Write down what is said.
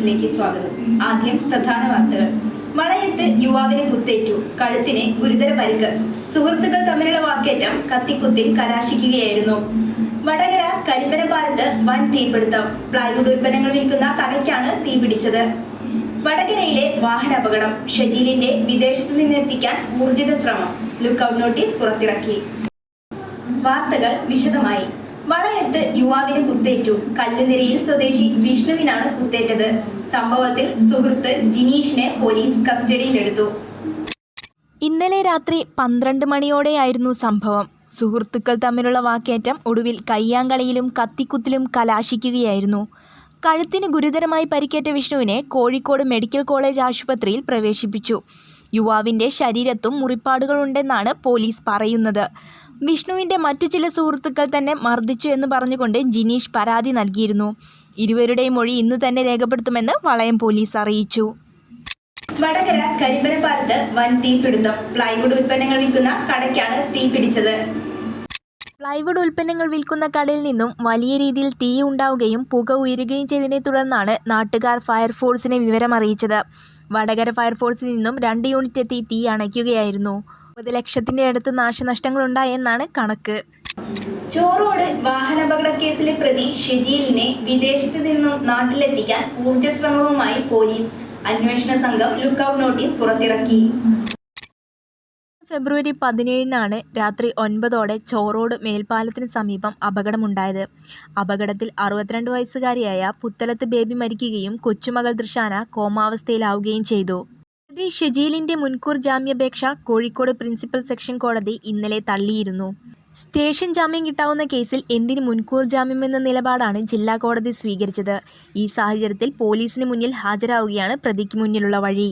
ന്യൂസിലേക്ക് സ്വാഗതം. ആദ്യം പ്രധാന വാർത്തകൾ. മഴയത്ത് യുവാവിന് കുത്തേറ്റു, കഴുത്തിന് ഗുരുതര പരിക്ക്. സുഹൃത്തുക്കൾ തമ്മിലുള്ള വാക്കേറ്റം കത്തിക്കുത്തിൽ കലാശിക്കുകയായിരുന്നു. വടകര കരിമ്പനപാലത്ത് വൻ തീപിടുത്തം. പ്ലൈവുഡ് ഉൽപ്പന്നങ്ങൾ വിൽക്കുന്ന കടയ്ക്കാണ് തീപിടിച്ചത്. വടകരയിലെ വാഹനാപകടം. ഷജീലിന്റെ വിദേശത്ത് നിന്നെത്തിക്കാൻ ഊർജിത ശ്രമം. ലുക്കൌട്ട് നോട്ടീസ് പുറത്തിറക്കി. വാർത്തകൾ വിശദമായി. മഴയത്ത് യുവാവിന് കുത്തേറ്റു. കല്ലുനിരയിൽ സ്വദേശി വിഷ്ണുവിനാണ് കുത്തേറ്റത്. സംഭവത്തിൽ സുഹൃത്ത് ജിനീഷിനെ പോലീസ് കസ്റ്റഡിയിലെടുത്തു. ഇന്നലെ രാത്രി 12 മണിയോടെയായിരുന്നു സംഭവം. സുഹൃത്തുക്കൾ തമ്മിലുള്ള വാക്കേറ്റം ഒടുവിൽ കയ്യാങ്കളിയിലും കത്തിക്കുത്തിലും കലാശിക്കുകയായിരുന്നു. കഴുത്തിന് ഗുരുതരമായി പരിക്കേറ്റ വിഷ്ണുവിനെ കോഴിക്കോട് മെഡിക്കൽ കോളേജ് ആശുപത്രിയിൽ പ്രവേശിപ്പിച്ചു. യുവാവിൻ്റെ ശരീരത്തും മുറിപ്പാടുകളുണ്ടെന്നാണ് പോലീസ് പറയുന്നത്. വിഷ്ണുവിൻ്റെ മറ്റു ചില സുഹൃത്തുക്കൾ തന്നെ മർദ്ദിച്ചു എന്ന് പറഞ്ഞുകൊണ്ട് ജിനീഷ് പരാതി നൽകിയിരുന്നു. ഇരുവരുടെയും മൊഴി ഇന്ന് തന്നെ രേഖപ്പെടുത്തുമെന്ന് വളയം പോലീസ് അറിയിച്ചു. വടകര കരിമ്പനപാലത്ത് വൻ തീപിടുത്തം. പ്ലൈവുഡ് ഉൽപ്പന്നങ്ങൾ വിൽക്കുന്ന കടയ്ക്കാണ് തീപിടിച്ചത്. പ്ലൈവുഡ് ഉൽപ്പന്നങ്ങൾ വിൽക്കുന്ന കടയിൽ നിന്നും വലിയ രീതിയിൽ തീ ഉണ്ടാവുകയും പുക ഉയരുകയും ചെയ്തതിനെ തുടർന്നാണ് നാട്ടുകാർ ഫയർഫോഴ്സിനെ വിവരമറിയിച്ചത്. വടകര ഫയർഫോഴ്സിൽ നിന്നും 2 യൂണിറ്റ് എത്തി തീ അണയ്ക്കുകയായിരുന്നു. 30 ലക്ഷത്തിൻ്റെ അടുത്ത് നാശനഷ്ടങ്ങളുണ്ടായെന്നാണ് കണക്ക്. ചോറോട് വാഹനാപകട കേസിലെ പ്രതി ഷജീലിനെ വിദേശത്ത് നിന്നും നാട്ടിലെത്തിക്കാൻ ഊർജ്ജശ്രമവുമായി പോലീസ്. അന്വേഷണ സംഘം ലുക്കൌട്ട് നോട്ടീസ് പുറത്തിറക്കി. ഫെബ്രുവരി 17-നാണ് രാത്രി 9-ഓടെ ചോറോട് മേൽപ്പാലത്തിന് സമീപം അപകടമുണ്ടായത്. അപകടത്തിൽ 62 വയസ്സുകാരിയായ പുത്തലത്ത് ബേബി മരിക്കുകയും കൊച്ചുമകൾ ദൃശാന കോമാവസ്ഥയിലാവുകയും ചെയ്തു. പ്രതി ഷജീലിൻ്റെ മുൻകൂർ ജാമ്യാപേക്ഷ കോഴിക്കോട് പ്രിൻസിപ്പൽ സെഷൻ കോടതി ഇന്നലെ തള്ളിയിരുന്നു. സ്റ്റേഷൻ ജാമ്യം കിട്ടാവുന്ന കേസിൽ എന്തിന് മുൻകൂർ ജാമ്യമെന്ന നിലപാടാണ് ജില്ലാ കോടതി സ്വീകരിച്ചത്. ഈ സാഹചര്യത്തിൽ പോലീസിന് മുന്നിൽ ഹാജരാവുകയാണ് പ്രതിക്ക് മുന്നിലുള്ള വഴി.